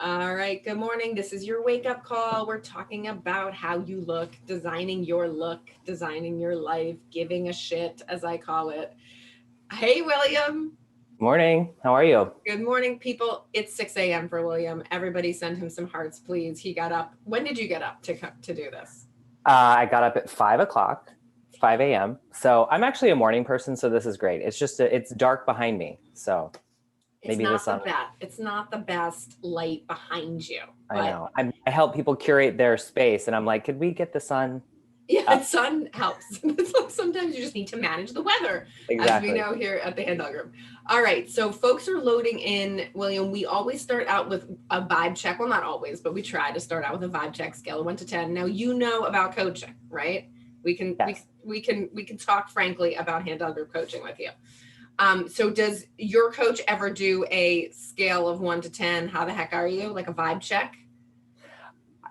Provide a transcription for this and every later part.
All right, good morning. This is your wake up call. We're talking about how you look, designing your look, designing your life, giving a shit, as I call it. Hey, William. Morning. How are you? Good morning, people. It's 6 a.m. for William. Everybody send him some hearts, please. He got up. When did you get up to do this? I got up at 5 o'clock, 5 a.m. So I'm actually a morning person, so this is great. It's just it's dark behind me, so It's maybe the not the sun. best. It's not the best light behind you, I but know. I help people curate their space, and I'm like, could we get the sun yeah, up? sun helps. Sometimes you just need to manage the weather, as we Exactly. know here at the Handel Group. All right, so folks are loading in. William, we always start out with a vibe check. Well, not always, but we try to start out with a vibe check scale of 1 to 10. Now you know about coaching, right? We can Yes. we can talk frankly about Handel Group coaching with you. So does your coach ever do a scale of 1 to 10? How the heck are you? Like a vibe check?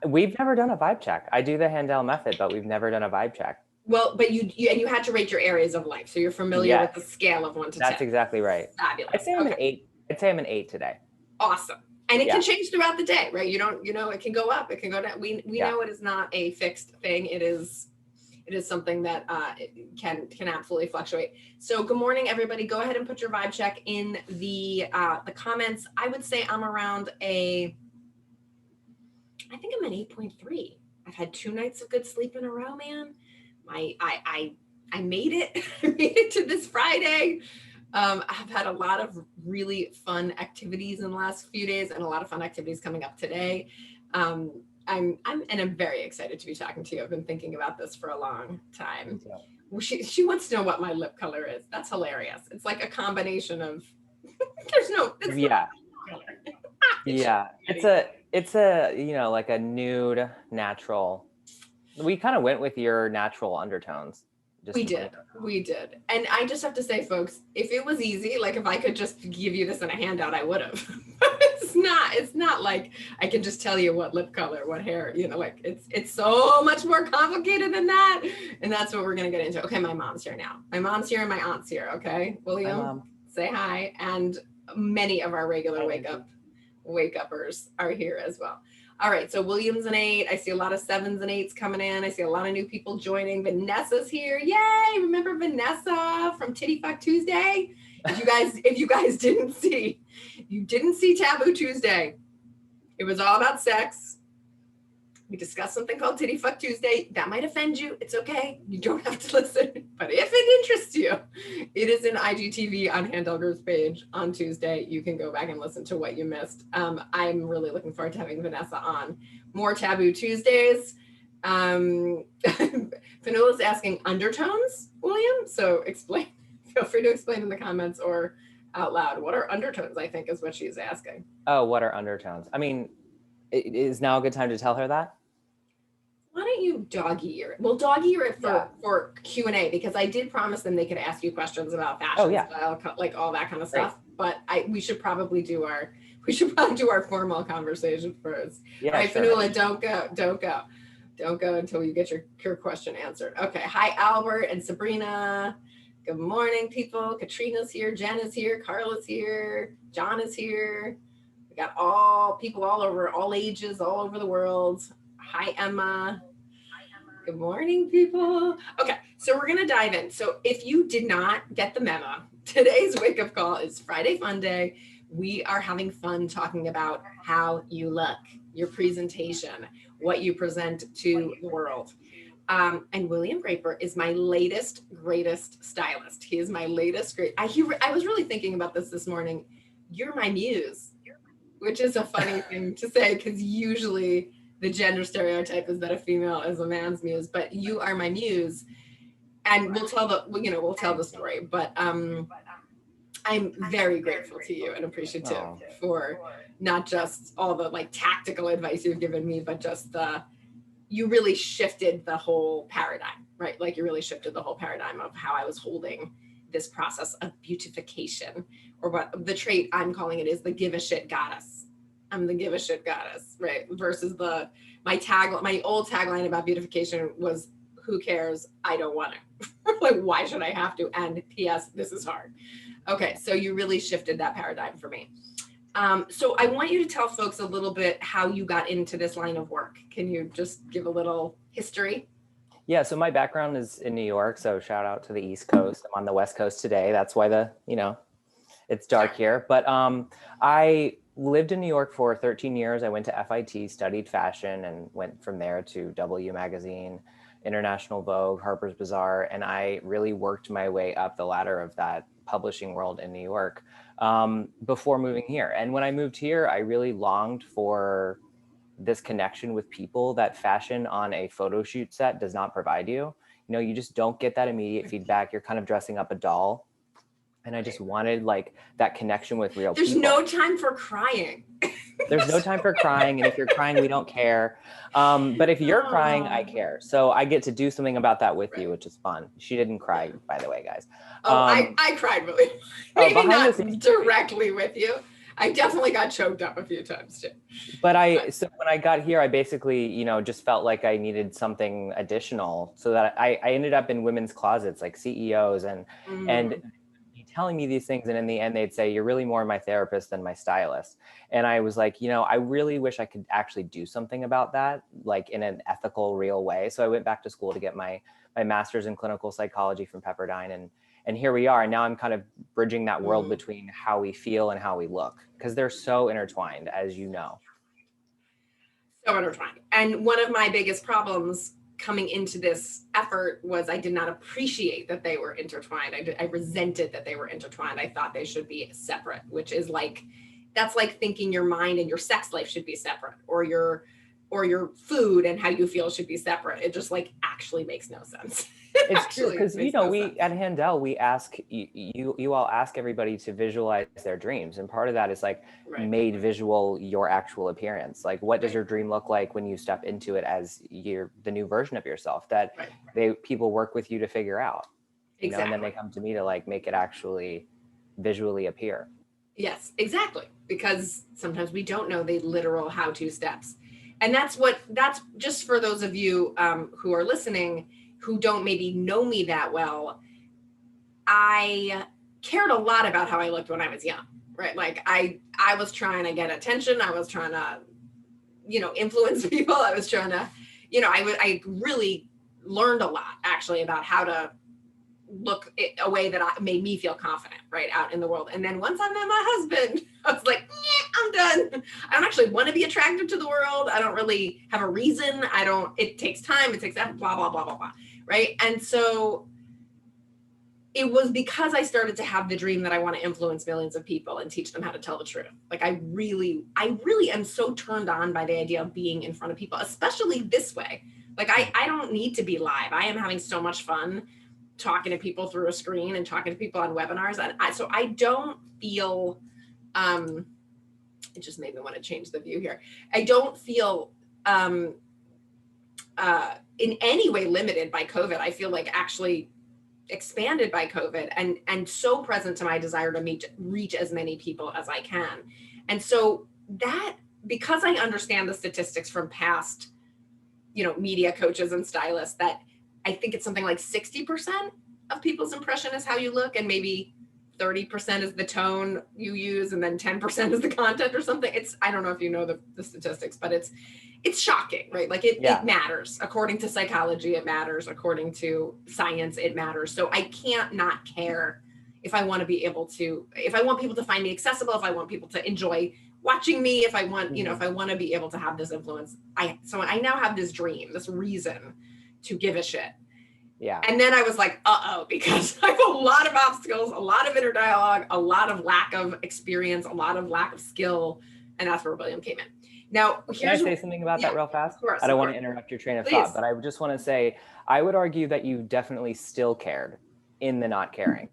We've never done a vibe check. I do the Handel method, but we've never done a vibe check. Well, but you had to rate your areas of life, so you're familiar with Yes, the scale of 1 to 10. that's exactly right. I'd Fabulous. say I'm Okay, an 8. I'd say I'm an 8 today. awesome. And it can Yeah. change throughout the day, right? It can go up, it can go down. We Yeah. know it is not a fixed thing. It is something that can absolutely fluctuate. So good morning, everybody. Go ahead and put your vibe check in the comments. I would say I'm around I think I'm an 8.3. I've had 2 nights of good sleep in a row, man. I made it. I made it to this Friday. I've had a lot of really fun activities in the last few days, and a lot of fun activities coming up today. I'm very excited to be talking to you. I've been thinking about this for a long time. She wants to know what my lip color is. That's hilarious. It's like a combination of it's Yeah. no color. Yeah. It's a like a nude natural. We kind of went with your natural undertones. We Just did. We did. And I just have to say, folks, if it was easy, like if I could just give you this in a handout, I would have. It's not like I can just tell you what lip color, what hair, like it's so much more complicated than that. And that's what we're gonna get into. Okay, my mom's here now. My mom's here and my aunt's here. Okay. Hi, William, Mom. say hi. And many of our regular wake uppers are here as well. All right, so William's an 8. I see a lot of 7s and 8s coming in. I see a lot of new people joining. Vanessa's here. Yay! Remember Vanessa from Titty Fuck Tuesday? If you guys didn't see Taboo Tuesday. It was all about sex. We discussed something called Titty Fuck Tuesday. That might offend you. It's okay. You don't have to listen. But if it interests you, it is in IGTV on Handel Group's page on Tuesday. You can go back and listen to what you missed. I'm really looking forward to having Vanessa on. More Taboo Tuesdays. Fanula's asking undertones, William. So explain. Feel free to explain in the comments or out loud. What are undertones, I think, is what she's asking. Oh, what are undertones? I mean, is now a good time to tell her that? Why don't you dog ear it? Well, dog ear it for Q&A, because I did promise them they could ask you questions about fashion style, like all that kind of stuff. But we should probably do our formal conversation first. Yeah, all right, sure. Fanula, don't go until you get your question answered. Okay. Hi, Albert and Sabrina. Good morning, people. Katrina's here. Jen is here. Carla's here. John is here. We got all people all over, all ages, all over the world. Hi, Emma. Good morning, people. Okay, so we're going to dive in. So if you did not get the memo, today's wake-up call is Friday Fun Day. We are having fun talking about how you look, your presentation, what you present to the world. And William Graper is my latest, greatest stylist. He is my latest great. I was really thinking about this morning. You're my muse, which is a funny thing to say, because usually the gender stereotype is that a female is a man's muse, but you are my muse. And we'll tell the story, but I'm very grateful to you and appreciative for not just all the like tactical advice you've given me, but just you really shifted the whole paradigm, right? Like you really shifted the whole paradigm of how I was holding this process of beautification, or what the trait I'm calling it is the give a shit goddess. I'm the give a shit goddess, right? Versus my old tagline about beautification was, who cares? I don't want to. Like, why should I have to? And P.S., this is hard. Okay, so you really shifted that paradigm for me. So I want you to tell folks a little bit how you got into this line of work. Can you just give a little history? Yeah, so my background is in New York, so shout out to the East Coast. I'm on the West Coast today. That's why it's dark here. But I lived in New York for 13 years. I went to FIT, studied fashion, and went from there to W Magazine, International Vogue, Harper's Bazaar, and I really worked my way up the ladder of that publishing world in New York before moving here. And when I moved here, I really longed for this connection with people that fashion on a photo shoot set does not provide you. You know, you just don't get that immediate feedback. You're kind of dressing up a doll. And I just wanted like that connection with real There's people. no time for crying. There's no time for crying. And if you're crying, we don't care. But if you're crying, I care. So I get to do something about that with you, which is fun. She didn't cry, by the way, guys. I cried really. Maybe not directly with you. I definitely got choked up a few times too. But so when I got here, I basically, just felt like I needed something additional, so that I ended up in women's closets, like CEOs and telling me these things. And in the end, they'd say, you're really more my therapist than my stylist. And I was like, I really wish I could actually do something about that, like in an ethical, real way. So I went back to school to get my master's in clinical psychology from Pepperdine. And here we are. And now I'm kind of bridging that world between how we feel and how we look, because they're so intertwined, as you know. So intertwined. And one of my biggest problems coming into this effort was I did not appreciate that they were intertwined. I resented that they were intertwined. I thought they should be separate, which is that's like thinking your mind and your sex life should be separate, or your food and how you feel should be separate. It just actually makes no sense. It's true, because we at Handel, we ask you all ask everybody to visualize their dreams, and part of that is made visual your actual appearance. Like, what does your dream look like when you step into it as the new version of yourself that people work with you to figure out, exactly. And then they come to me to make it actually visually appear. Yes, exactly, because sometimes we don't know the literal how-to steps, and that's just for those of you who are listening who don't maybe know me that well. I cared a lot about how I looked when I was young, right? I was trying to get attention. I was trying to, influence people. I was trying to, I really learned a lot actually about how to look a way that made me feel confident, right, out in the world. And then once I met my husband, I was like, I'm done. I don't actually want to be attractive to the world. I don't really have a reason. It takes time. It takes effort, blah, blah, blah, blah, blah. Right. And so it was because I started to have the dream that I want to influence millions of people and teach them how to tell the truth. I really am so turned on by the idea of being in front of people, especially this way. I don't need to be live. I am having so much fun talking to people through a screen and talking to people on webinars. So I don't feel, it just made me want to change the view here. I don't feel in any way limited by COVID. I feel actually expanded by COVID and so present to my desire to reach as many people as I can. And so that, because I understand the statistics from past, media coaches and stylists, that I think it's something like 60% of people's impression is how you look, and maybe 30% is the tone you use, and then 10% is the content or something. I don't know if you know the statistics, but it's shocking, right? It matters. According to psychology, it matters. According to science, it matters. So I can't not care if I want people to find me accessible, if I want people to enjoy watching me, if I want, if I want to be able to have this influence. So I now have this dream, this reason to give a shit. Yeah. And then I was like, because I have a lot of obstacles, a lot of inner dialogue, a lot of lack of experience, a lot of lack of skill. And that's where William came in. Now, can I say something about that real fast? Of course, I don't want to interrupt your train of thought, but I just want to say, I would argue that you definitely still cared in the not caring.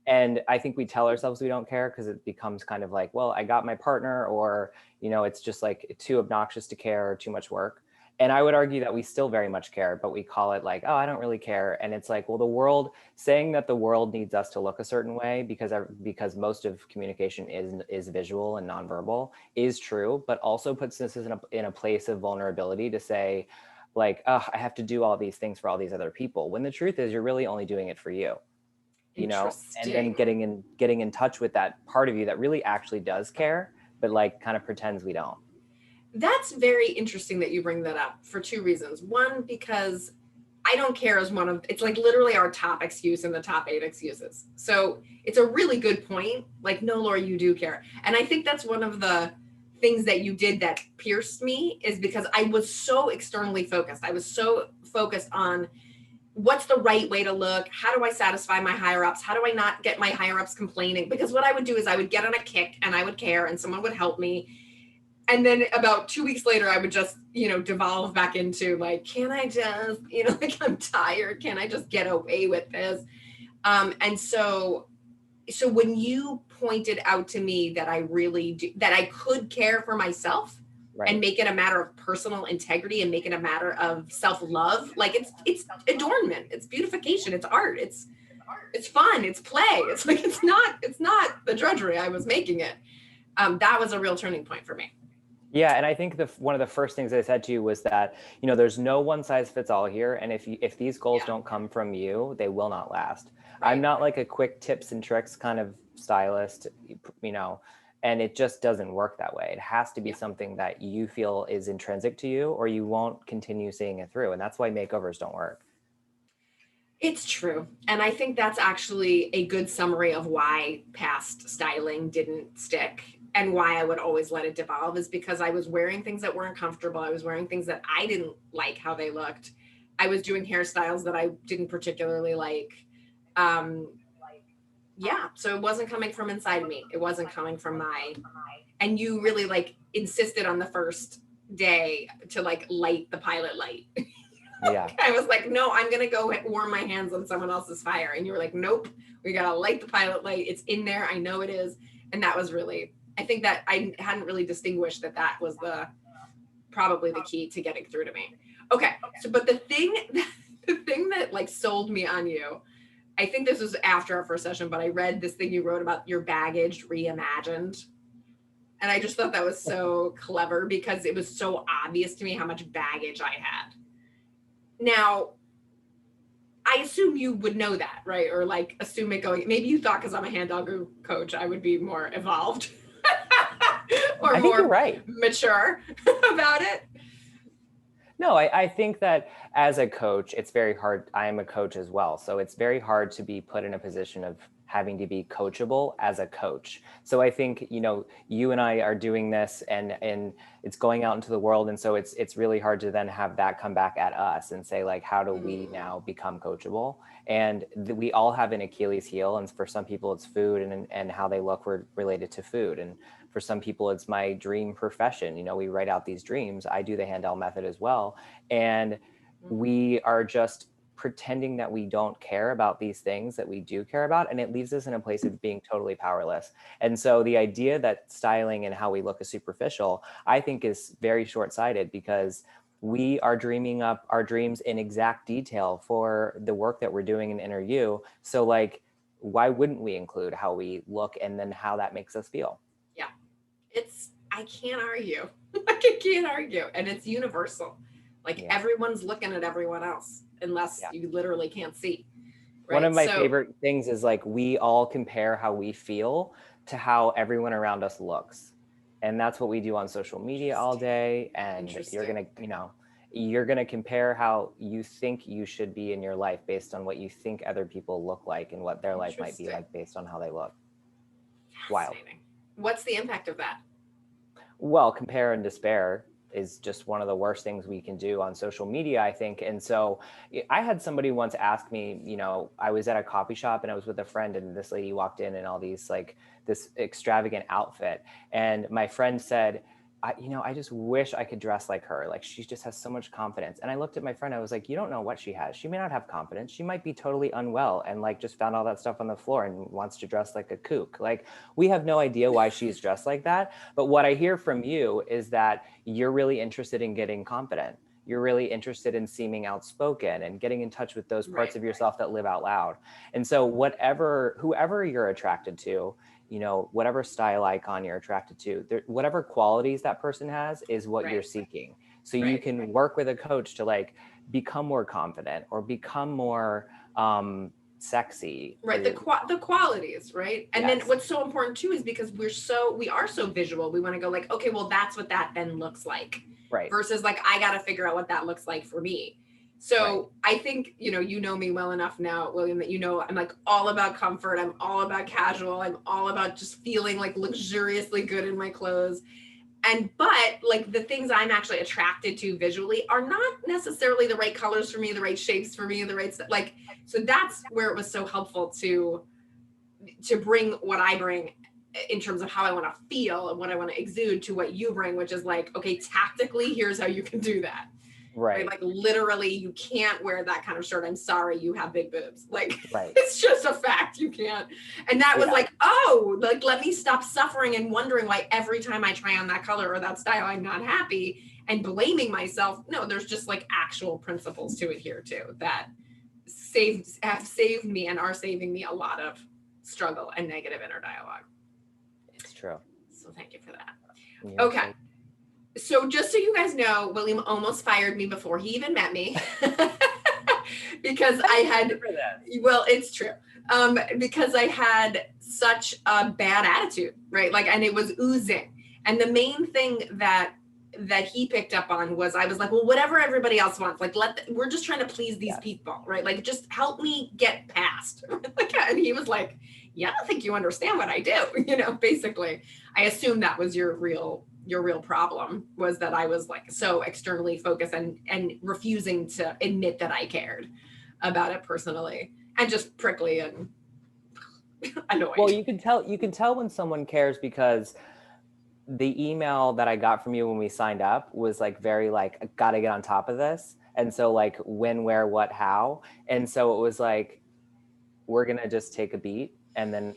And I think we tell ourselves we don't care because it becomes kind of like, well, I got my partner, or, it's just too obnoxious to care or too much work. And I would argue that we still very much care, but we call it I don't really care. And it's well, saying that the world needs us to look a certain way because most of communication is visual and nonverbal is true, but also puts us in a place of vulnerability to say I have to do all these things for all these other people. When the truth is you're really only doing it for you, and then getting in touch with that part of you that really actually does care, but like kind of pretends we don't. That's very interesting that you bring that up for two reasons. One, because I don't care is one of, it's like literally our top excuse in the top 8 excuses. So it's a really good point. Like, no, Laura, you do care. And I think that's one of the things that you did that pierced me, is because I was so externally focused. I was so focused on what's the right way to look? How do I satisfy my higher ups? How do I not get my higher ups complaining? Because what I would do is I would get on a kick and I would care and someone would help me. And then about 2 weeks later, I would just, devolve back into like, can I just, like, I'm tired. Can I just get away with this? And so when you pointed out to me that I really do, that I could care for myself, Right. and make it a matter of personal integrity and make it a matter of self-love, like it's adornment, it's beautification, it's art, it's fun, it's play. It's like, it's not the drudgery I was making it. That was a real turning point for me. Yeah, and I think one of the first things I said to you was that, there's no one size fits all here, and if these goals don't come from you, they will not last. Right. I'm not like a quick tips and tricks kind of stylist, and it just doesn't work that way. It has to be something that you feel is intrinsic to you, or you won't continue seeing it through, and that's why makeovers don't work. It's true. And I think that's actually a good summary of why past styling didn't stick and why I would always let it devolve, is because I was wearing things that weren't comfortable. I was wearing things that I didn't like how they looked. I was doing hairstyles that I didn't particularly like. So it wasn't coming from inside of me. It wasn't coming from and you really like insisted on the first day to like light the pilot light. Yeah. I was like, no, I'm going to go warm my hands on someone else's fire. And you were like, nope, we got to light the pilot light. It's in there. I know it is. And that was really, I think that I hadn't really distinguished that was probably the key to getting through to me. Okay. So, but the thing that like sold me on you, I think this was after our first session, but I read this thing you wrote about your baggage reimagined. And I just thought that was so clever, because it was so obvious to me how much baggage I had. Now, I assume you would know that, right? Or like assume it going, maybe you thought because I'm a Handel Group coach, I would be more evolved or I think more you're right. mature about it. No, I think that as a coach, it's very hard. I am a coach as well. So it's very hard to be put in a position of having to be coachable as a coach. So I think, you and I are doing this and it's going out into the world. And so it's really hard to then have that come back at us and say, like, how do we now become coachable? And we all have an Achilles heel. And for some people, it's food and how they look related to food. And for some people, it's my dream profession. We write out these dreams. I do the Handel method as well. And we are just pretending that we don't care about these things that we do care about. And it leaves us in a place of being totally powerless. And so the idea that styling and how we look is superficial, I think is very short-sighted, because we are dreaming up our dreams in exact detail for the work that we're doing in Inner You. So like, why wouldn't we include how we look and then how that makes us feel? Yeah, I can't argue. I can't argue. And it's universal. Like everyone's looking at everyone else, unless you literally can't see. Right? One of my favorite things is like, we all compare how we feel to how everyone around us looks. And that's what we do on social media all day. And you're going to compare how you think you should be in your life based on what you think other people look like and what their life might be like based on how they look. Wild. What's the impact of that? Well, compare and despair is just one of the worst things we can do on social media, I think. And so I had somebody once ask me, I was at a coffee shop and I was with a friend, and this lady walked in all these like this extravagant outfit. And my friend said, I just wish I could dress like her. Like, she just has so much confidence. And I looked at my friend, I was like, you don't know what she has. She may not have confidence. She might be totally unwell and like just found all that stuff on the floor and wants to dress like a kook. Like, we have no idea why she's dressed like that. But what I hear from you is that you're really interested in getting confident. You're really interested in seeming outspoken and getting in touch with those parts of yourself that live out loud. And so whoever you're attracted to, whatever style icon you're attracted to, whatever qualities that person has is what you're seeking. So you can work with a coach to like become more confident or become more sexy. Right. The qualities, right? And Yes. then what's so important too is because we are so visual. We want to go like, okay, well, that's what that then looks like. Right. Versus like, I got to figure out what that looks like for me. So I think, you know me well enough now, William, that I'm like all about comfort. I'm all about casual. I'm all about just feeling like luxuriously good in my clothes. But like the things I'm actually attracted to visually are not necessarily the right colors for me, the right shapes for me, the right stuff. Like, so that's where it was so helpful to bring what I bring in terms of how I want to feel and what I want to exude to what you bring, which is like, okay, tactically, here's how you can do that. Right. Like literally you can't wear that kind of shirt. I'm sorry, you have big boobs. Like it's just a fact. You can't. And that was like, oh, like, let me stop suffering and wondering why every time I try on that color or that style, I'm not happy and blaming myself. No, there's just like actual principles to it here too that have saved me and are saving me a lot of struggle and negative inner dialogue. It's true. So thank you for that. Yeah, okay. So just so you guys know, William almost fired me before he even met me because well, it's true. Because I had such a bad attitude, right? Like, and it was oozing. And the main thing that he picked up on was I was like, well, whatever everybody else wants, like we're just trying to please these people, right? Like, just help me get past. And he was like, yeah, I don't think you understand what I do. Basically, I assume that was your real problem, was that I was like so externally focused and refusing to admit that I cared about it personally, and just prickly and annoyed. Well, you can tell when someone cares because the email that I got from you when we signed up was like very like, I gotta get on top of this. And so like when, where, what, how. And so it was like, we're gonna just take a beat, and then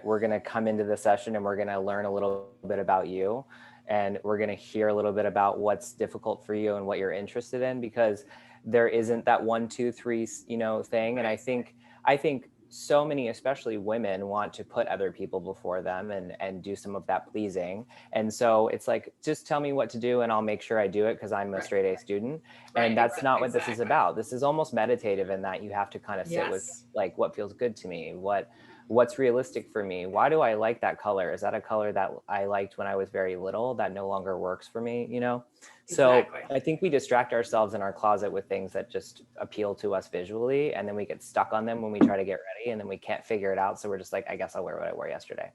we're gonna come into the session and we're gonna learn a little bit about you. And we're going to hear a little bit about what's difficult for you and what you're interested in, because there isn't that 1, 2, 3, thing. And I think so many, especially women, want to put other people before them and do some of that pleasing. And so it's like, just tell me what to do and I'll make sure I do it because I'm a straight A student. And that's not what this is about. This is almost meditative in that you have to kind of sit with like, what feels good to me? What's realistic for me? Why do I like that color? Is that a color that I liked when I was very little that no longer works for me? So I think we distract ourselves in our closet with things that just appeal to us visually. And then we get stuck on them when we try to get ready, and then we can't figure it out. So we're just like, I guess I'll wear what I wore yesterday.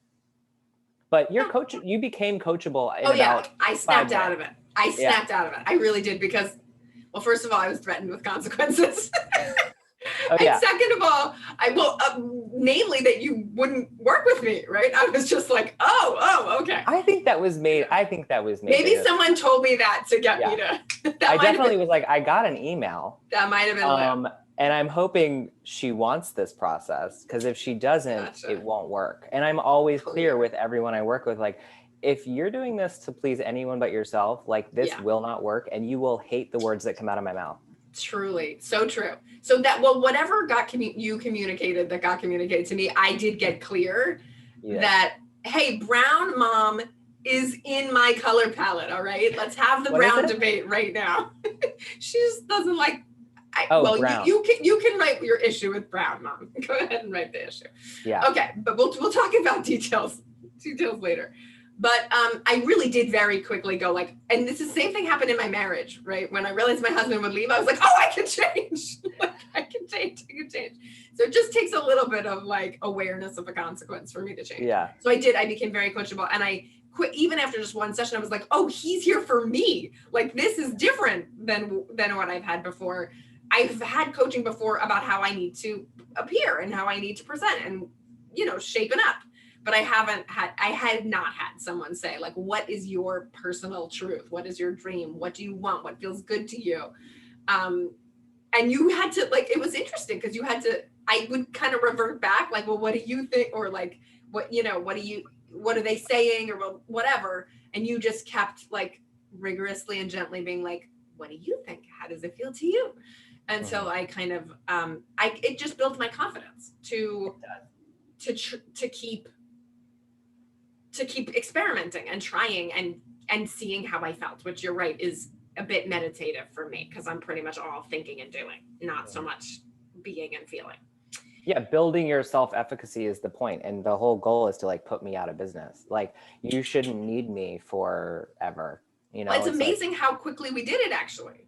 But you became coachable. I snapped out of it. I really did, because, well, first of all, I was threatened with consequences. And second of all, namely that you wouldn't work with me, right? I was just like, oh, okay. I think that was made. Maybe someone told me that to get me to. I definitely was like, I got an email. That might have been. And I'm hoping she wants this process, because if she doesn't, it won't work. And I'm always clear with everyone I work with, like, if you're doing this to please anyone but yourself, like this will not work, and you will hate the words that come out of my mouth. Truly. So true. So whatever you communicated that got communicated to me, I did get clear that, hey, brown mom is in my color palette. All right. Let's have the brown debate right now. She just doesn't like, brown. You can write your issue with brown, mom. Go ahead and write the issue. Yeah. Okay. But we'll talk about details later. But I really did very quickly go like, and this is the same thing happened in my marriage, right? When I realized my husband would leave, I was like, oh, I can change. I can change. So it just takes a little bit of like awareness of a consequence for me to change. Yeah. So I became very coachable, and I quit even after just one session. I was like, oh, he's here for me. Like, this is different than what I've had before. I've had coaching before about how I need to appear and how I need to present and, shaping up. But I had not had someone say, like, what is your personal truth? What is your dream? What do you want? What feels good to you? And you had to, like, it was interesting because I would kind of revert back, like, well, what do you think? Or like, what are they saying, or whatever. And you just kept like rigorously and gently being like, what do you think? How does it feel to you? And so I kind of, it just built my confidence to keep experimenting and trying and seeing how I felt, which you're right is a bit meditative for me, because I'm pretty much all thinking and doing, not so much being and feeling. Yeah, building your self-efficacy is the point, and the whole goal is to like put me out of business. Like you shouldn't need me forever. You Well, know, it's it's like, amazing how quickly we did it actually.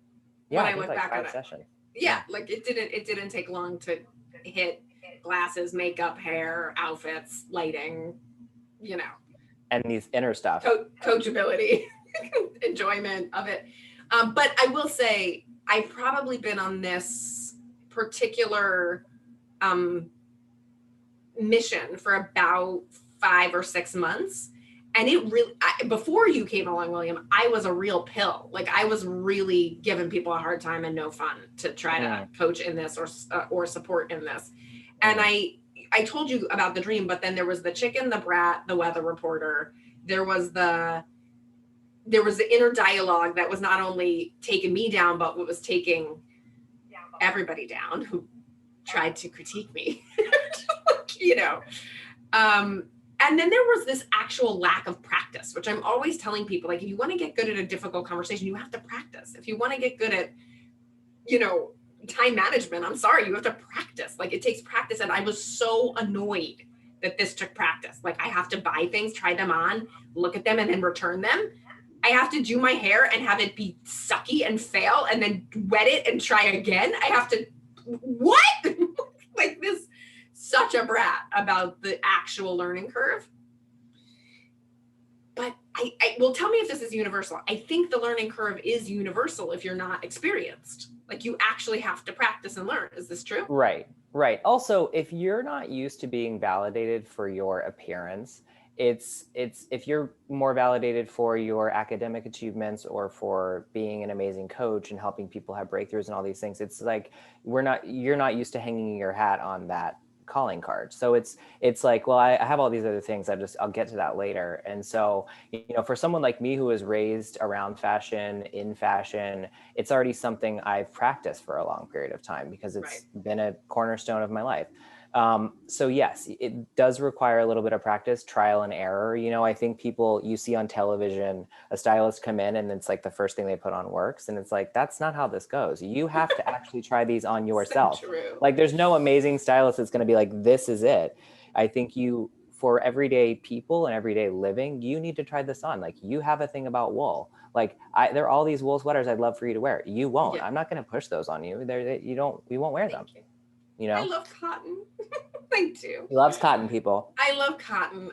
yeah, When I I think look like back on 5 it. sessions. Yeah, like it didn't take long to hit glasses, makeup, hair, outfits, lighting, you know, And these inner stuff. coachability, enjoyment of it. But I will say I've probably been on this particular mission for about 5 or 6 months. And it really, before you came along, William, I was a real pill. Like I was really giving people a hard time and no fun to try to coach in this or support in this. And I told you about the dream, but then there was the chicken, the brat, the weather reporter. There was the inner dialogue that was not only taking me down, but what was taking everybody down who tried to critique me. You know, and then there was this actual lack of practice, which I'm always telling people, like, if you want to get good at a difficult conversation, you have to practice. If you want to get good at, time management, I'm sorry, you have to practice. Like it takes practice. And I was so annoyed that this took practice. Like I have to buy things, try them on, look at them, and then return them. I have to do my hair and have it be sucky and fail and then wet it and try again. I have to, what? Like this, such a brat about the actual learning curve. But I will tell me if this is universal. I think the learning curve is universal if you're not experienced. Like you actually have to practice and learn. Is this true? Right. Also, if you're not used to being validated for your appearance, it's if you're more validated for your academic achievements or for being an amazing coach and helping people have breakthroughs and all these things, it's like you're not used to hanging your hat on that calling card. So it's like, well, I have all these other things. I'll get to that later. And so, for someone like me who was raised around fashion, in fashion, it's already something I've practiced for a long period of time because it's been a cornerstone of my life. So yes, it does require a little bit of practice, trial and error. I think you see on television, a stylist come in and it's like the first thing they put on works. And it's like, that's not how this goes. You have to actually try these on yourself. So true. Like there's no amazing stylist that's going to be like, this is it. I think for everyday people and everyday living, you need to try this on. Like you have a thing about wool. Like there are all these wool sweaters I'd love for you to wear. You won't. Yeah. I'm not going to push those on you. We won't wear them. I love cotton. Thank you. He loves cotton, people. I love cotton.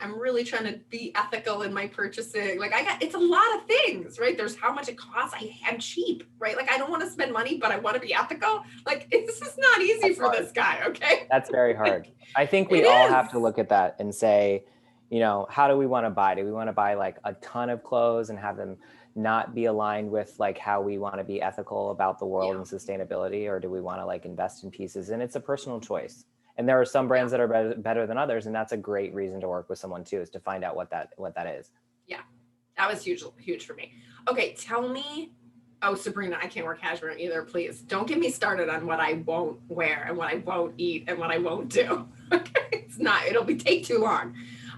I'm really trying to be ethical in my purchasing. Like it's a lot of things, right? There's how much it costs. I'm cheap, right? Like I don't want to spend money, but I want to be ethical. Like this is not easy for this guy. Okay. That's very hard. I think we all have to look at that and say, how do we want to buy? Do we want to buy like a ton of clothes and have them not be aligned with like how we want to be ethical about the world and sustainability, or do we want to like invest in pieces? And it's a personal choice. And there are some brands that are better than others, and that's a great reason to work with someone too, is to find out what that is. Yeah, that was huge for me. Okay, tell me. Oh, Sabrina, I can't wear cashmere either. Please don't get me started on what I won't wear and what I won't eat and what I won't do. Okay, it'll take too long.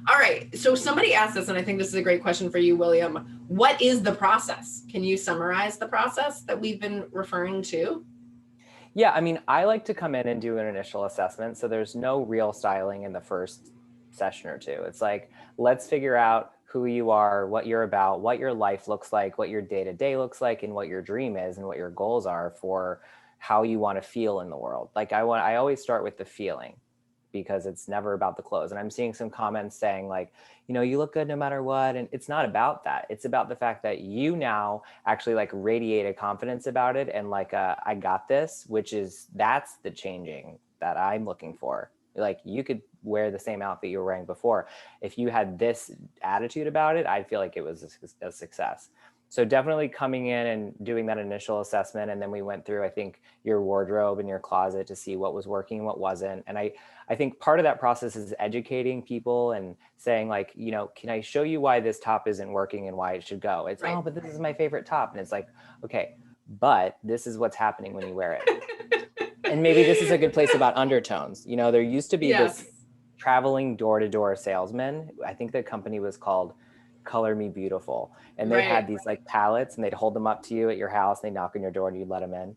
All right. So somebody asked us, and I think this is a great question for you, William. What is the process? Can you summarize the process that we've been referring to? Yeah. I mean, I like to come in and do an initial assessment. So there's no real styling in the first session or two. It's like, let's figure out who you are, what you're about, what your life looks like, what your day-to-day looks like, and what your dream is and what your goals are for how you want to feel in the world. Like I always start with the feeling, because it's never about the clothes. And I'm seeing some comments saying like, you look good no matter what. And it's not about that. It's about the fact that you now actually like radiate a confidence about it. And like, I got this, that's the changing that I'm looking for. Like you could wear the same outfit you were wearing before. If you had this attitude about it, I'd feel like it was a success. So definitely coming in and doing that initial assessment. And then we went through, I think, your wardrobe and your closet to see what was working and what wasn't. And I think part of that process is educating people and saying like, can I show you why this top isn't working and why it should go? It's, oh, but this is my favorite top. And it's like, okay, but this is what's happening when you wear it. And maybe this is a good place about undertones. There used to be this traveling door-to-door salesman. I think the company was called Color Me Beautiful, and they had these like palettes, and they'd hold them up to you at your house, and they'd knock on your door and you'd let them in.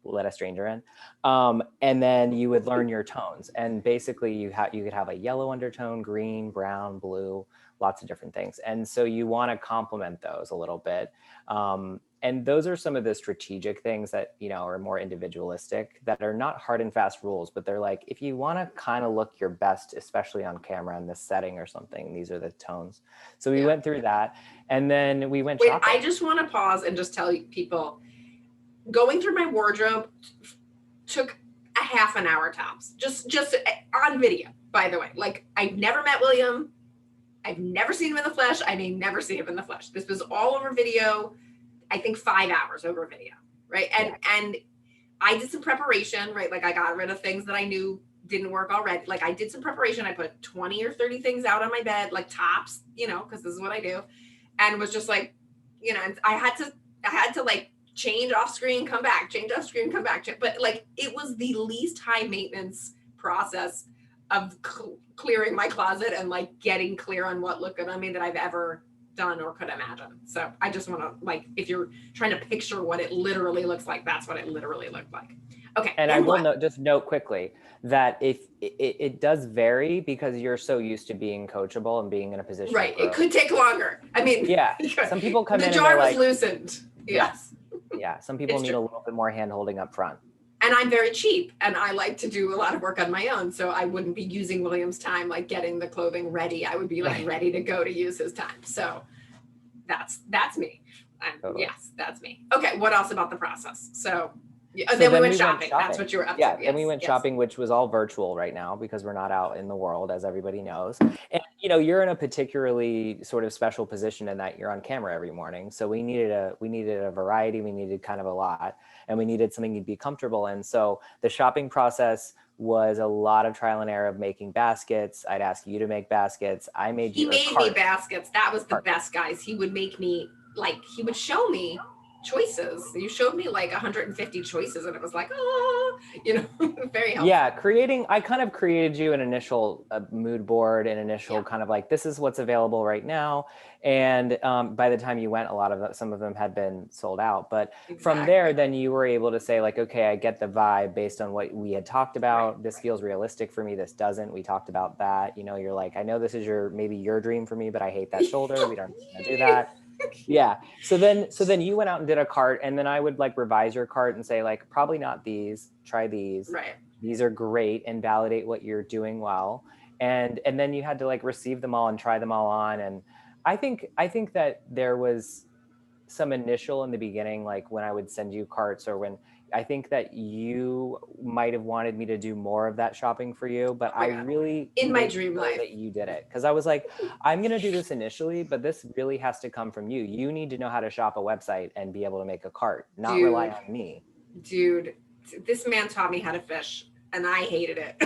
let a stranger in. And then you would learn your tones. And basically you could have a yellow undertone, green, brown, blue, lots of different things. And so you want to complement those a little bit. And those are some of the strategic things that, you know, are more individualistic, that are not hard and fast rules, but they're like, if you want to kind of look your best, especially on camera in this setting or something, these are the tones. So we went through that, and then we went shopping. I just want to pause and just tell people, going through my wardrobe took a half an hour tops, just on video, by the way. Like, I've never met William. I've never seen him in the flesh. I may never see him in the flesh. This was all over video. I think 5 hours over video, right? And I did some preparation, right? Like, I got rid of things that I knew didn't work already. Like, I did some preparation. I put 20 or 30 things out on my bed, like tops, you know, because this is what I do. And was just like, you know, I had to like change off screen, come back, change off screen, come back. But like, it was the least high maintenance process of clearing my closet and like getting clear on what looked good on me that I've ever done or could imagine. So I just want to, like, if you're trying to picture what it literally looks like, that's what it literally looked like. Okay. And I will note quickly that if it does vary, because you're so used to being coachable and being in a position. Right. It could take longer. I mean, yeah. Some people come in and the jar was loosened. Yes. Yeah. Some people need a little bit more hand holding up front. And I'm very cheap and I like to do a lot of work on my own. So I wouldn't be using William's time, like getting the clothing ready. I would be like ready to go to use his time. So that's me. Totally. Yes, that's me. Okay. What else about the process? So then we went shopping. That's what you were up to. Yeah. Then we went shopping, which was all virtual right now because we're not out in the world, as everybody knows. And, you know, you're in a particularly sort of special position in that you're on camera every morning. So we needed a variety. We needed kind of a lot, and we needed something you'd be comfortable in. So the shopping process was a lot of trial and error of making baskets. I'd ask you to make baskets. He made me baskets. That was the best, guys. He would make me, like, he would show me choices. You showed me like 150 choices and it was like, oh, you know, very helpful. Yeah, I kind of created you an initial mood board, an initial kind of like, this is what's available right now. And by the time you went, some of them had been sold out. But from there, then you were able to say like, okay, I get the vibe based on what we had talked about. Right. This feels realistic for me. This doesn't. We talked about that. You know, you're like, I know this is maybe your dream for me, but I hate that shoulder. We don't do that. Yeah. So then you went out and did a cart, and then I would like revise your cart and say like, probably not these, try these. Right. These are great, and validate what you're doing well. And then you had to like receive them all and try them all on. And I think that there was some initial in the beginning, like when I would send you carts, or when I think that you might have wanted me to do more of that shopping for you, but I really in my dream life that you did it. Cause I was like, I'm going to do this initially, but this really has to come from you. You need to know how to shop a website and be able to make a cart, not rely on me. Dude, this man taught me how to fish and I hated it.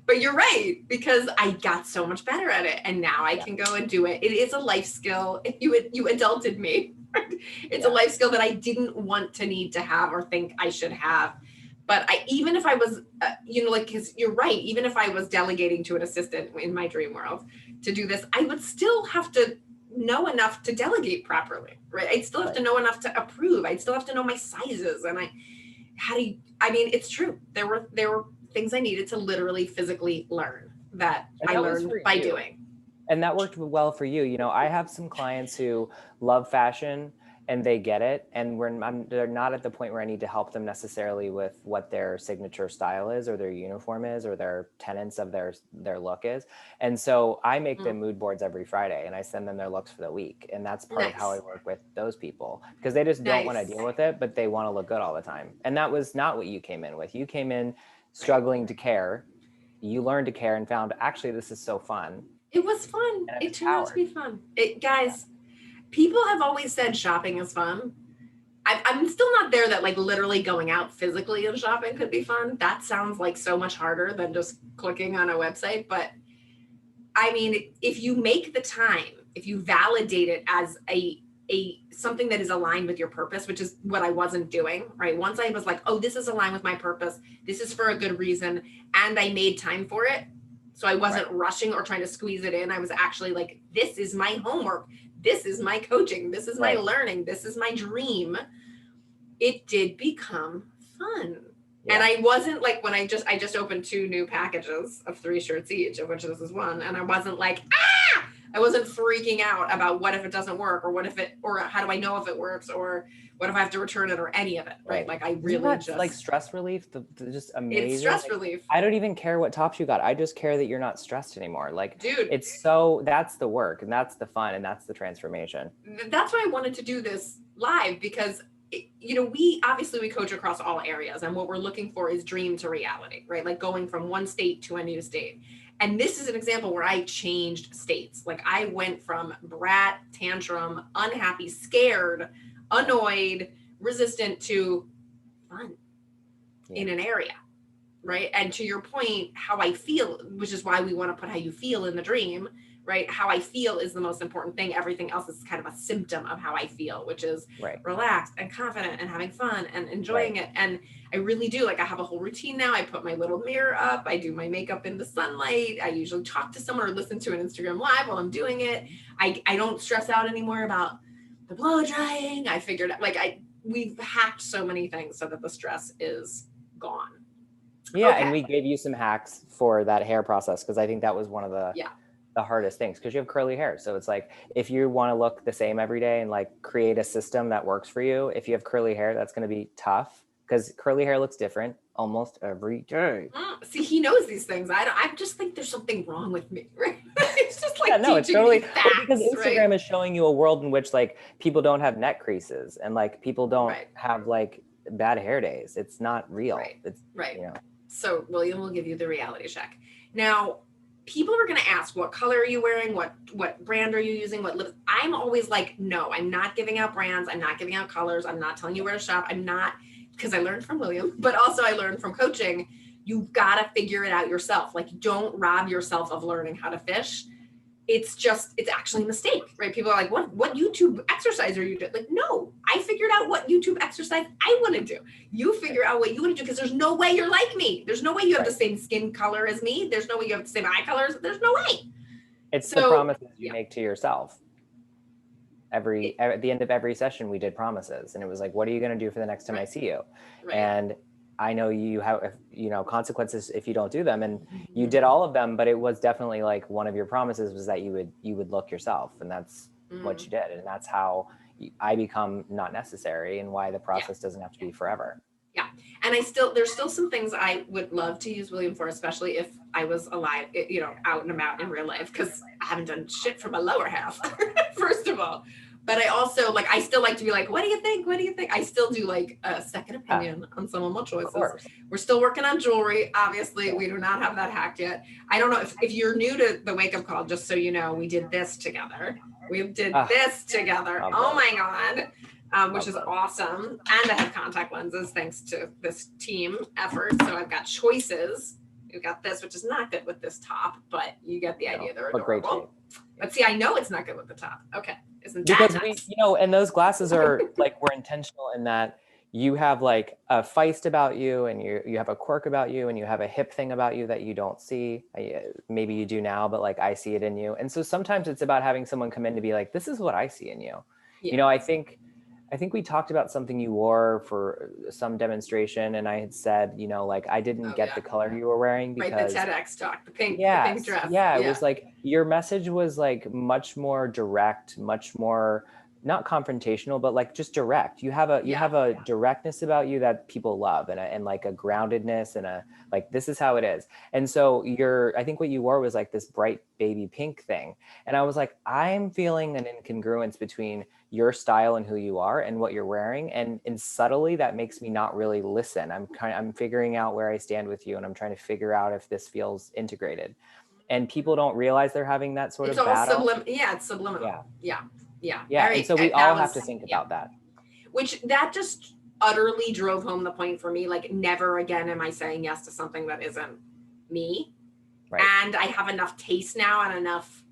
But you're right, because I got so much better at it and now I can go and do it. It is a life skill. You adulted me. It's a life skill that I didn't want to need to have or think I should have. But even if I was, because you're right, even if I was delegating to an assistant in my dream world to do this, I would still have to know enough to delegate properly, right? I'd still have to know enough to approve. I'd still have to know my sizes. And it's true. There were things I needed to literally physically learn that I learned by doing. And that worked well for you. You know, I have some clients who love fashion and they get it. And they're not at the point where I need to help them necessarily with what their signature style is or their uniform is or their tenets of their look is. And so I make them mood boards every Friday and I send them their looks for the week. And that's part of how I work with those people, because they just don't want to deal with it, but they want to look good all the time. And that was not what you came in with. You came in struggling to care. You learned to care and found, actually, this is so fun. It was fun. It turned out to be fun. Guys, people have always said shopping is fun. I'm still not there that like literally going out physically and shopping could be fun. That sounds like so much harder than just clicking on a website. But I mean, if you make the time, if you validate it as a something that is aligned with your purpose, which is what I wasn't doing, right? Once I was like, oh, this is aligned with my purpose. This is for a good reason. And I made time for it. So I wasn't rushing or trying to squeeze it in. I was actually like, this is my homework. This is my coaching. This is my learning. This is my dream. it did become fun. Yeah. And I wasn't like, when I just opened 2 new packages of 3 shirts each, of which this is one. And I wasn't like, I wasn't freaking out about what if it doesn't work, or or how do I know if it works, or what if I have to return it, or any of it. Right. Like I really just like stress relief, just amazing. It's stress relief. I don't even care what tops you got. I just care that you're not stressed anymore. Like, dude, that's the work, and that's the fun, and that's the transformation. That's why I wanted to do this live, because we coach across all areas, and what we're looking for is dream to reality, right? Like going from one state to a new state. And this is an example where I changed states. Like I went from brat, tantrum, unhappy, scared, annoyed, resistant, to fun in an area, right? And to your point, how I feel, which is why we want to put how you feel in the dream, right? How I feel is the most important thing. Everything else is kind of a symptom of how I feel, which is relaxed and confident and having fun and enjoying it. And I really do. Like I have a whole routine now. I put my little mirror up. I do my makeup in the sunlight. I usually talk to someone or listen to an Instagram live while I'm doing it. I don't stress out anymore about the blow drying. I figured out, we've hacked so many things so that the stress is gone. Yeah. Okay. And we gave you some hacks for that hair process, because I think that was one of the hardest things, because you have curly hair. So it's like, if you want to look the same every day and like create a system that works for you, if you have curly hair, that's going to be tough, because curly hair looks different almost every day. See, he knows these things. I just think there's something wrong with me, right? It's just like, it's totally facts, because Instagram is showing you a world in which like people don't have neck creases, and like people don't have like bad hair days. It's not real. It's So William will give you the reality check. Now, people are going to ask, what color are you wearing? What brand are you using? What lip? I'm always like, no, I'm not giving out brands. I'm not giving out colors. I'm not telling you where to shop. I'm not, because I learned from William, but also I learned from coaching. You've got to figure it out yourself. Like, don't rob yourself of learning how to fish. It's actually a mistake, right? People are like, what YouTube exercise are you doing? Like, no, I figured out what YouTube exercise I want to do. You figure out what you want to do, because there's no way you're like me. There's no way you have the same skin color as me. There's no way you have the same eye colors. There's no way. It's the promises you make to yourself. At the end of every session, we did promises, and it was like, what are you going to do for the next time I see you? And I know you have, consequences if you don't do them, and you did all of them, but it was definitely like one of your promises was that you would look yourself, and that's what you did. And that's how I become not necessary, and why the process doesn't have to be forever. Yeah. And there's still some things I would love to use William for, especially if I was alive, out and about in real life, because I haven't done shit for my lower half, first of all. But I also I still like to be like, what do you think? What do you think? I still do like a second opinion on some of my choices. We're still working on jewelry. Obviously, we do not have that hacked yet. I don't know if you're new to the wake up call, just so you know, we did this together. We did this together. Oh my God. Which is awesome. And I have contact lenses thanks to this team effort. So I've got choices. We've got this, which is not good with this top, but you get the idea. They're adorable. But see, I know it's not good with the top. Okay. Isn't that because nuts? And those glasses are like, we're intentional in that you have like a feist about you, and you have a quirk about you, and you have a hip thing about you that you don't see. Maybe you do now, but like I see it in you. And so sometimes it's about having someone come in to be like, this is what I see in you. Yeah. I think we talked about something you wore for some demonstration, and I had said, I didn't get the color you were wearing because the TEDx talk, the pink dress. Yeah, it was like your message was like much more direct, much more not confrontational, but like just direct. You have a directness about you that people love, and like a groundedness, and a like, this is how it is. And so I think what you wore was like this bright baby pink thing, and I was like, I'm feeling an incongruence between your style and who you are and what you're wearing, and subtly that makes me not really listen. I'm figuring out where I stand with you, and I'm trying to figure out if this feels integrated. And people don't realize they're having that sort of battle. It's subliminal. Yeah. And so we all have to think about that. Which that just utterly drove home the point for me. Like, never again am I saying yes to something that isn't me. Right. And I have enough taste now, and enough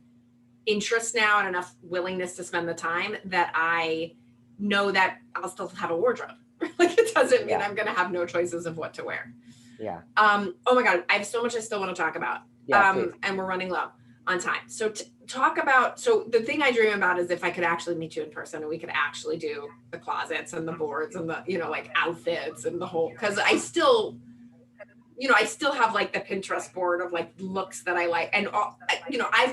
interest now, and enough willingness to spend the time that I know that I'll still have a wardrobe. Like, it doesn't mean I'm going to have no choices of what to wear. Yeah. Oh my God. I have so much I still want to talk about. And we're running low on time. So talk about, so the thing I dream about is if I could actually meet you in person and we could actually do the closets and the boards and the, you know, like outfits and the whole, because I still, you know, I still have like the Pinterest board of like looks that I like. And, you know, I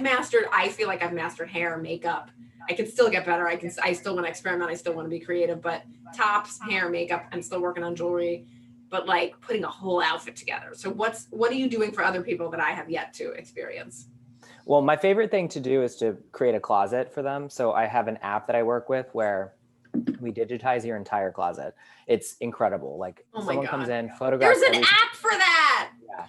feel like I've mastered hair, makeup. I can still get better. I still want to experiment. I still want to be creative, but tops, hair, makeup, I'm still working on jewelry, but like putting a whole outfit together. So what are you doing for other people that I have yet to experience? Well, my favorite thing to do is to create a closet for them. So I have an app that I work with where we digitize your entire closet. It's incredible. Like someone comes in, photographs. There's an app for that. Yeah.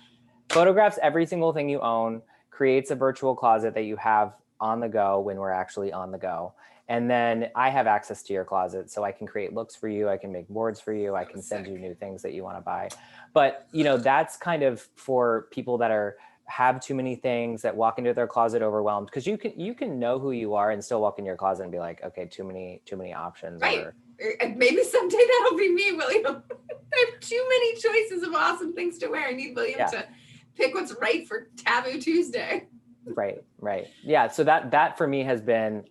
Photographs every single thing you own, creates a virtual closet that you have on the go when we're actually on the go. And then I have access to your closet, so I can create looks for you. I can make boards for you. I can send you new things that you want to buy. But, you know, that's kind of for people that have too many things, that walk into their closet overwhelmed, because you can know who you are and still walk in your closet and be like, okay, too many options. Right. Maybe someday that'll be me, William. I have too many choices of awesome things to wear. I need William to pick what's right for Taboo Tuesday. Right. Yeah. So that for me has been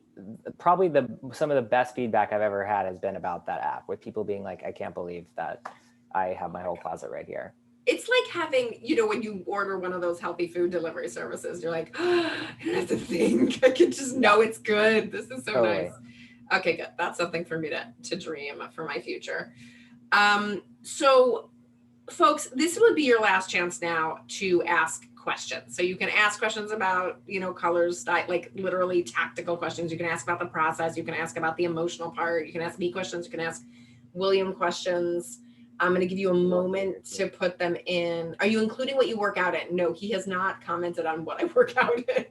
probably some of the best feedback I've ever had has been about that app, with people being like, I can't believe that I have my whole closet right here. It's like having, you know, when you order one of those healthy food delivery services, you're like, oh, I don't have to think. I can just know it's good. This is so nice. Okay, good. That's something for me to dream for my future. So folks, this would be your last chance now to ask questions. So you can ask questions about, you know, colors, style, like literally tactical questions. You can ask about the process. You can ask about the emotional part. You can ask me questions. You can ask William questions. I'm going to give you a moment to put them in. Are you including what you work out in? No, he has not commented on what I work out in.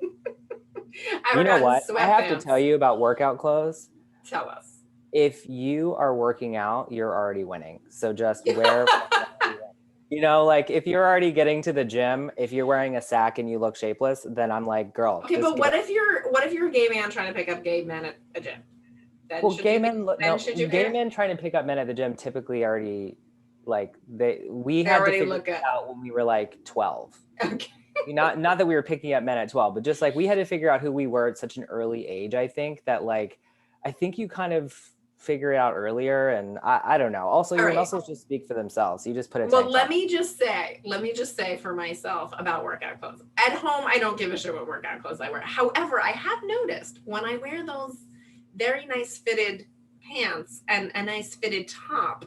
You know what? I have to tell you about workout clothes. Tell us. If you are working out, you're already winning. So just wear, you know, like if you're already getting to the gym, if you're wearing a sack and you look shapeless, then I'm like, girl. Okay, but what if you're a gay man trying to pick up gay men at a gym? Well, gay men trying to pick up men at the gym typically already, like we had to figure it out when we were like 12. Okay. Not that we were picking up men at 12, but just like we had to figure out who we were at such an early age. I think that like, I think you kind of figure it out earlier, and I don't know. Also, your muscles just speak for themselves. You just put it. Well, let me just say for myself about workout clothes. At home, I don't give a shit what workout clothes I wear. However, I have noticed when I wear those very nice fitted pants and a nice fitted top,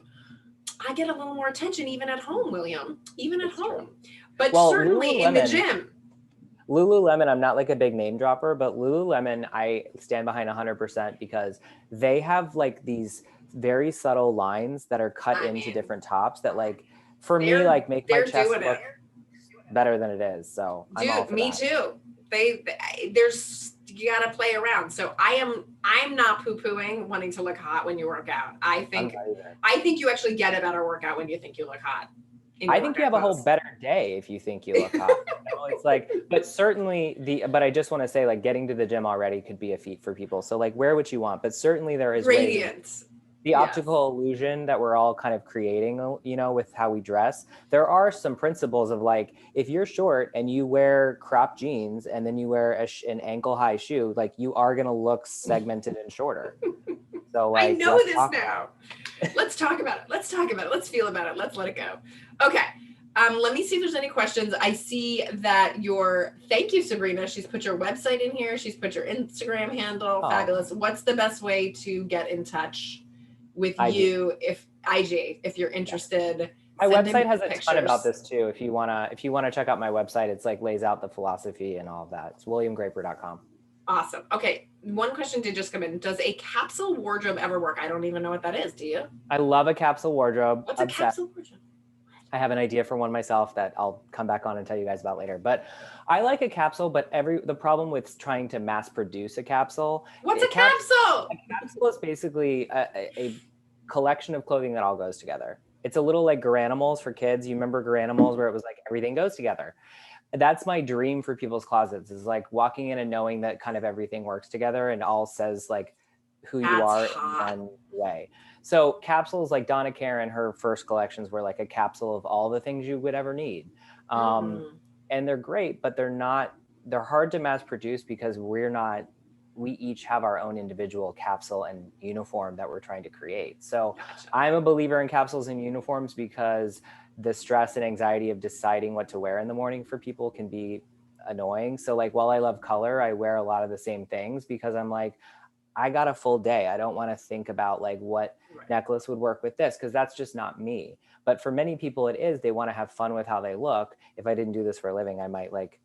I get a little more attention even at home, William. Even at home. But certainly in the gym. Lululemon, I'm not like a big name dropper, but Lululemon, I stand behind 100% because they have like these very subtle lines that are cut into different tops that like, for me, like make my chest look better than it is. So I'm all for me that. Too. You gotta play around. So I'm not poo-pooing wanting to look hot when you work out. I think you actually get a better workout when you think you look hot. I think you have a whole better day if you think you look hot. You know, it's like, but certainly but I just want to say like getting to the gym already could be a feat for people. So like wear what you want, but certainly there is radiance. The optical illusion that we're all kind of creating, you know, with how we dress. There are some principles of like, if you're short and you wear crop jeans and then you wear an ankle high shoe, like you are going to look segmented and shorter. So like, I know this now. Let's talk about it. Let's feel about it. Let's let it go. Okay. Let me see if there's any questions. I see that thank you, Sabrina. She's put your website in here. She's put your Instagram handle. Oh. Fabulous. What's the best way to get in touch with you if you're interested? My website has a ton about this too. If you wanna check out my website, it's like lays out the philosophy and all of that. It's williamgraper.com. Awesome. Okay. One question did just come in. Does a capsule wardrobe ever work? I don't even know what that is. Do you? I love a capsule wardrobe. What's a capsule wardrobe? I have an idea for one myself that I'll come back on and tell you guys about later. But I like a capsule, but the problem with trying to mass produce a capsule. What's a capsule? A capsule is basically a collection of clothing that all goes together. It's a little like Garanimals for kids. You remember Garanimals where it was like everything goes together. That's my dream for people's closets, is like walking in and knowing that kind of everything works together and all says like who you are in one way. So capsules like Donna Karan, her first collections were like a capsule of all the things you would ever need. And they're great, but they're not they're hard to mass produce because we each have our own individual capsule and uniform that we're trying to create. So Gotcha. I'm a believer in capsules and uniforms because the stress and anxiety of deciding what to wear in the morning for people can be annoying. So like, while I love color, I wear a lot of the same things because I'm like, I got a full day. I don't want to think about like what necklace would work with this, because that's just not me. But for many people it is. They want to have fun with how they look. If I didn't do this for a living, I might like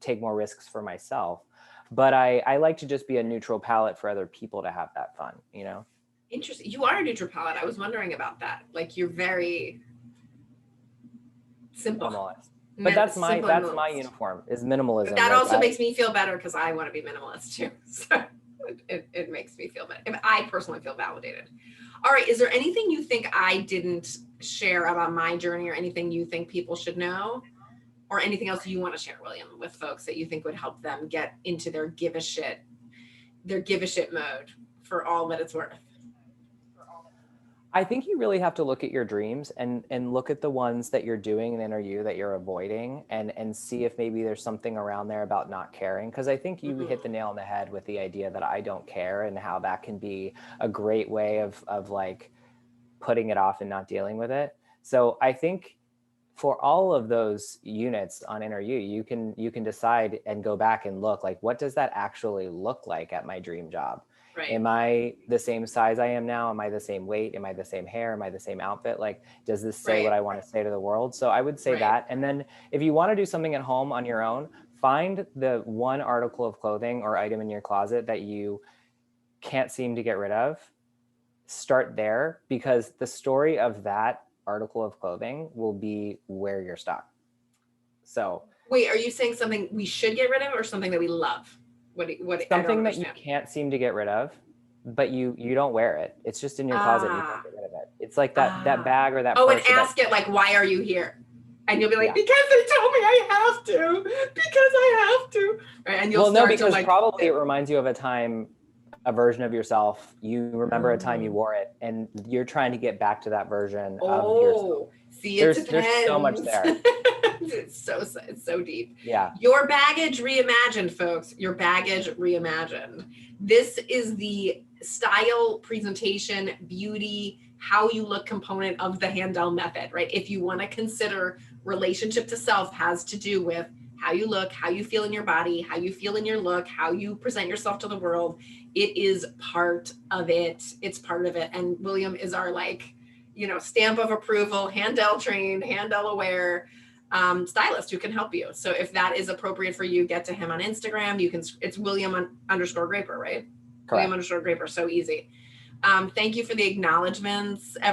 take more risks for myself. But I like to just be a neutral palette for other people to have that fun, you know? Interesting. You are a neutral palette. I was wondering about that. Like, you're very simple. Minimalist. But that's my uniform is minimalism. But that also makes me feel better because I want to be minimalist too. So it makes me feel better. I personally feel validated. All right. Is there anything you think I didn't share about my journey, or anything you think people should know? Or anything else you want to share, William, with folks that you think would help them get into their give a shit mode for all that it's worth? I think you really have to look at your dreams and look at the ones that you're doing in NRU that you're avoiding, and see if maybe there's something around there about not caring. Because I think you hit the nail on the head with the idea that I don't care, and how that can be a great way of like putting it off and not dealing with it. So I think for all of those units on NRU, you can decide and go back and look like, what does that actually look like at my dream job? Right. Am I the same size I am now? Am I the same weight? Am I the same hair? Am I the same outfit? Like, does this say what I want to say to the world? So I would say that. And then if you want to do something at home on your own, find the one article of clothing or item in your closet that you can't seem to get rid of. Start there, because the story of that article of clothing will be where you're stuck. So wait, are you saying something we should get rid of, or something that we love? What something that you can't seem to get rid of, but you don't wear it. It's just in your closet. You can't get rid of it. It's like that bag or that purse. And ask it like, why are you here? And you'll be like, because they told me I have to. Because I have to. Right? And you'll because probably it reminds you of a version of yourself. You remember a time you wore it, and you're trying to get back to that version of yourself. See, there's so much there. It's so deep. Yeah. Your baggage reimagined, folks. Your baggage reimagined. This is the style, presentation, beauty, how you look component of the Handel method, right? If you want to consider relationship to self has to do with how you look, how you feel in your body, how you feel in your look, how you present yourself to the world. It is part of it. It's part of it. And William is our stamp of approval, Handel trained, Handel aware stylist who can help you. So if that is appropriate for you, get to him on Instagram. It's William_Graper, right? Correct. William_Graper. So easy. Thank you for the acknowledgements, everyone.